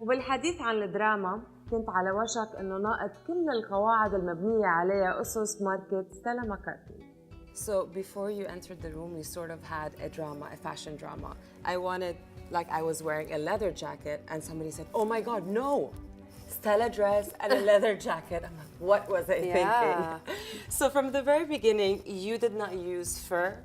وبالحديث عن الدراما كنت على وشك انه ناقض كل القواعد المبنية عليها أسس ماركة ستيلا مكارتني. So before you entered the room, we sort of had a drama, a fashion drama. I wanted, like I was wearing a leather jacket and somebody said, oh my God, no, Stella dress and a leather jacket. I'm like, what was I thinking? So from the very beginning, you did not use fur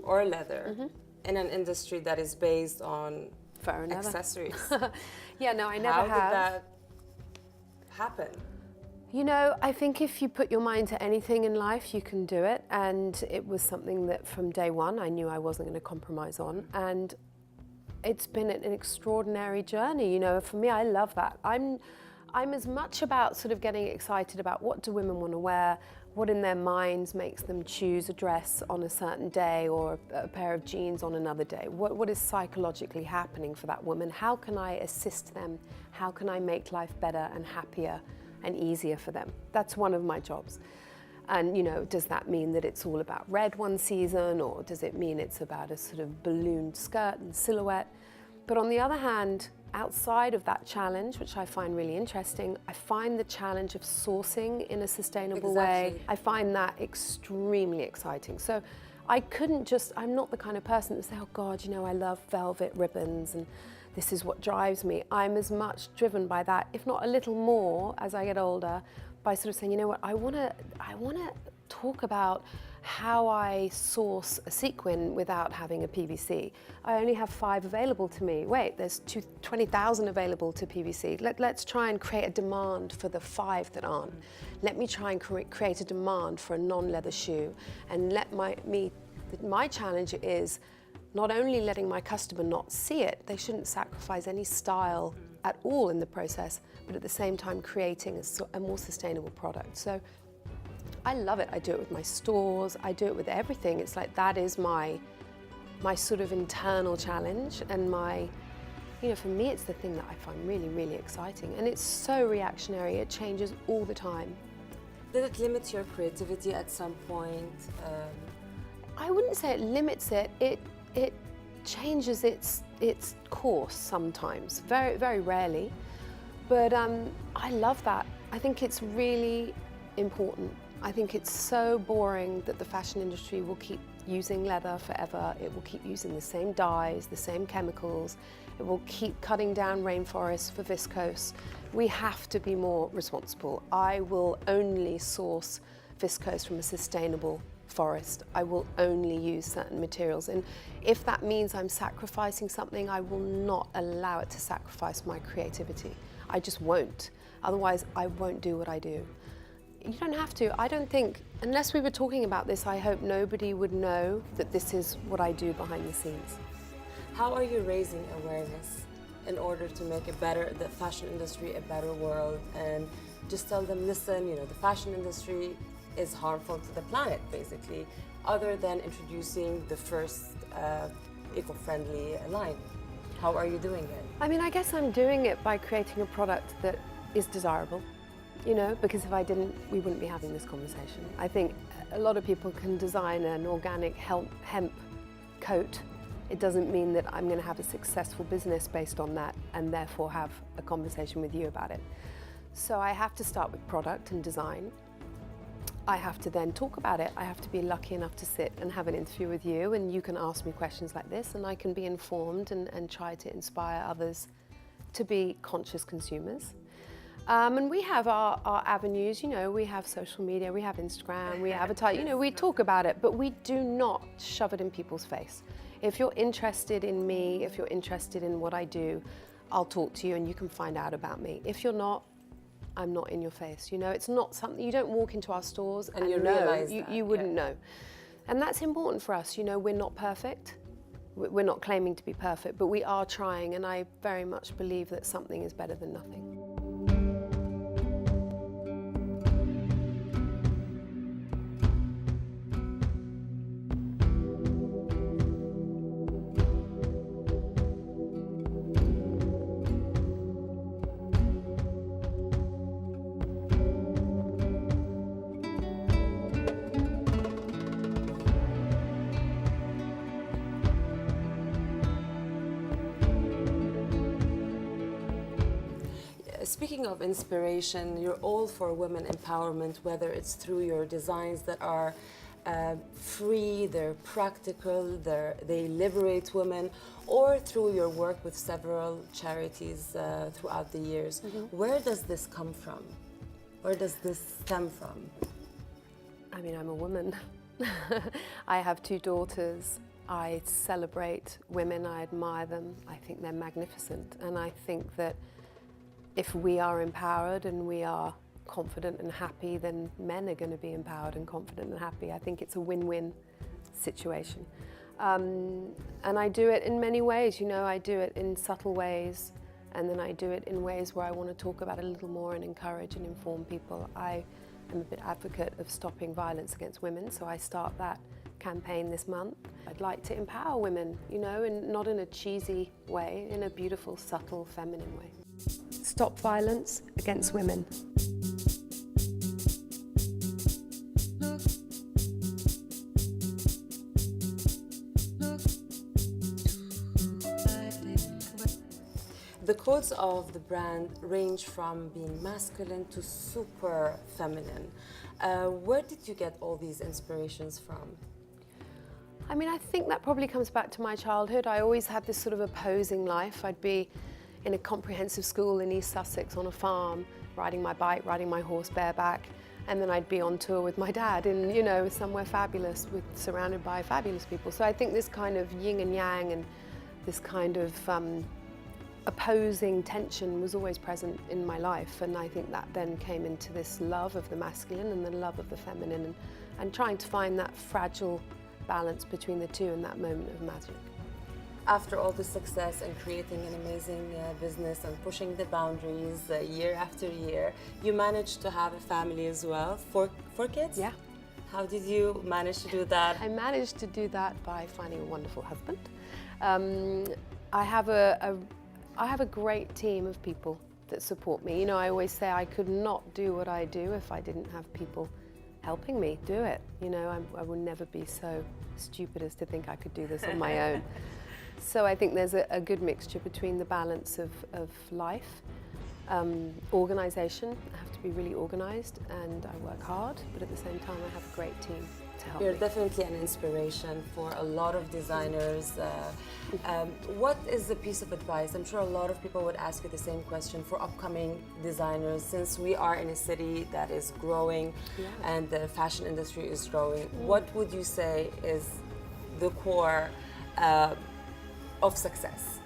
or leather in an industry that is based on fur and accessories. Yeah, no, I never have. How did that happen? You know, I think if you put your mind to anything in life, you can do it. And it was something that from day one, I knew I wasn't going to compromise on. And it's been an extraordinary journey. You know, for me, I love that. I'm as much about sort of getting excited about what do women want to wear, what in their minds makes them choose a dress on a certain day or a pair of jeans on another day. What is psychologically happening for that woman? How can I assist them? How can I make life better and happier and easier for them? That's one of my jobs. And, you know, does that mean that it's all about red one season, or does it mean it's about a sort of ballooned skirt and silhouette? But on the other hand, outside of that challenge, which I find really interesting, I find the challenge of sourcing in a sustainable way, I find that extremely exciting. So I couldn't just, I'm not the kind of person that say, oh God, you know, I love velvet ribbons and this is what drives me. I'm as much driven by that, if not a little more as I get older, by sort of saying, you know what, I want to talk about how I source a sequin without having a PVC. I only have 5 available to me. Wait, there's 20,000 available to PVC. Let's try and create a demand for the 5 that aren't. Let me try and create a demand for a non-leather shoe. And my challenge is not only letting my customer not see it, they shouldn't sacrifice any style at all in the process, but at the same time creating a more sustainable product. So I love it. I do it with my stores. I do it with everything. It's like that is my sort of internal challenge, and you know, for me, it's the thing that I find really, really exciting. And it's so reactionary. It changes all the time. Did it limit your creativity at some point? I wouldn't say it limits it. It changes its course sometimes, very, very rarely. But I love that. I think it's really important. I think it's so boring that the fashion industry will keep using leather forever. It will keep using the same dyes, the same chemicals. It will keep cutting down rainforests for viscose. We have to be more responsible. I will only source viscose from a sustainable forest. I will only use certain materials. And if that means I'm sacrificing something, I will not allow it to sacrifice my creativity. I just won't. Otherwise, I won't do what I do. You don't have to. I don't think, unless we were talking about this, I hope nobody would know that this is what I do behind the scenes. How are you raising awareness in order to make the fashion industry a better world, and just tell them, listen, you know, the fashion industry is harmful to the planet, basically, other than introducing the first eco-friendly line? How are you doing it? I mean, I guess I'm doing it by creating a product that is desirable. You know, because if I didn't, we wouldn't be having this conversation. I think a lot of people can design an organic hemp coat. It doesn't mean that I'm going to have a successful business based on that and therefore have a conversation with you about it. So I have to start with product and design. I have to then talk about it. I have to be lucky enough to sit and have an interview with you, and you can ask me questions like this, and I can be informed and try to inspire others to be conscious consumers. And we have our avenues, you know, we have social media, we have Instagram, we advertise, you know, we talk about it, but we do not shove it in people's face. If you're interested in me, if you're interested in what I do, I'll talk to you and you can find out about me. If you're not, I'm not in your face. You know, it's not something, you don't walk into our stores and you realize you wouldn't know. And that's important for us. You know, we're not perfect. We're not claiming to be perfect, but we are trying, and I very much believe that something is better than nothing. Speaking of inspiration, you're all for women empowerment, whether it's through your designs that are free, they're practical, they liberate women, or through your work with several charities throughout the years. Where does this come from? Where does this stem from? I mean, I'm a woman. I have 2 daughters. I celebrate women, I admire them. I think they're magnificent. And I think that if we are empowered and we are confident and happy, then men are going to be empowered and confident and happy. I think it's a win-win situation. And I do it in many ways, you know, I do it in subtle ways, and then I do it in ways where I want to talk about it a little more and encourage and inform people. I am a bit advocate of stopping violence against women, so I start that campaign this month. I'd like to empower women, you know, and not in a cheesy way, in a beautiful, subtle, feminine way. Stop violence against women. The codes of the brand range from being masculine to super feminine. Where did you get all these inspirations from? I mean, I think that probably comes back to my childhood. I always had this sort of opposing life. I'd be in a comprehensive school in East Sussex on a farm, riding my bike, riding my horse bareback, and then I'd be on tour with my dad in, you know, somewhere fabulous, surrounded by fabulous people. So I think this kind of yin and yang and this kind of opposing tension was always present in my life, and I think that then came into this love of the masculine and the love of the feminine, and trying to find that fragile balance between the two in that moment of magic. After all the success and creating an amazing business and pushing the boundaries year after year, you managed to have a family as well. Four kids? Yeah. How did you manage to do that? I managed to do that by finding a wonderful husband. I have a great team of people that support me. You know, I always say I could not do what I do if I didn't have people helping me do it. You know, I would never be so stupid as to think I could do this on my own. So I think there's a good mixture between the balance of life, organisation. I have to be really organised and I work hard, but at the same time I have a great team to help You're me. definitely an inspiration for a lot of designers. What is the piece of advice? I'm sure a lot of people would ask you the same question for upcoming designers, since we are in a city that is growing and the fashion industry is growing. What would you say is the core of success?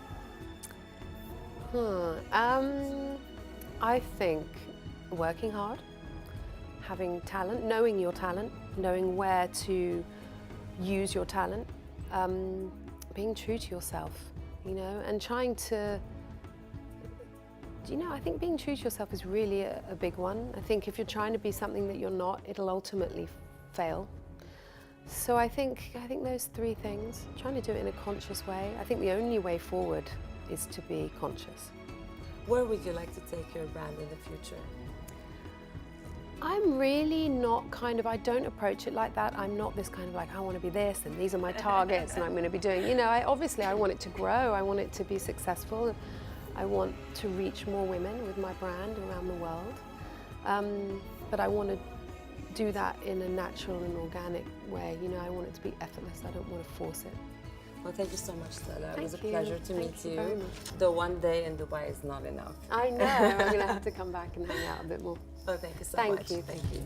I think working hard, having talent, knowing your talent, knowing where to use your talent, being true to yourself, you know, and trying to, you know, I think being true to yourself is really a big one. I think if you're trying to be something that you're not, it'll ultimately fail. So I think those 3 things, trying to do it in a conscious way. I think the only way forward is to be conscious. Where would you like to take your brand in the future? I'm really not I don't approach it like that. I'm not this kind of like, I want to be this and these are my targets and I'm going to be doing, you know, obviously I want it to grow. I want it to be successful. I want to reach more women with my brand around the world. But I want to do that in a natural and organic way. You know, I want it to be effortless. I don't want to force it. Well, thank you so much, Stella. It was a you. pleasure to meet you. Very much. Though one day in Dubai is not enough. I know. I'm going to have to come back and hang out a bit more. Oh, thank you so Thank much. you. Thank you.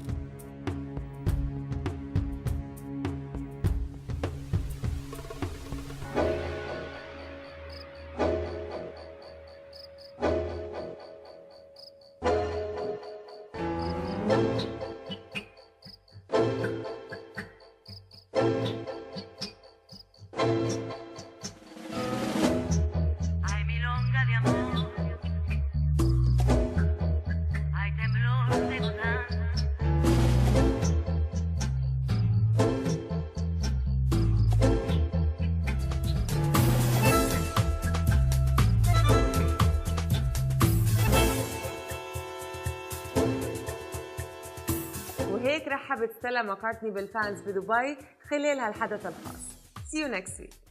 وهيك رحبت ستيلا ماكارتني بالفانز بدبي خلال هالحدث الخاص. See you next week.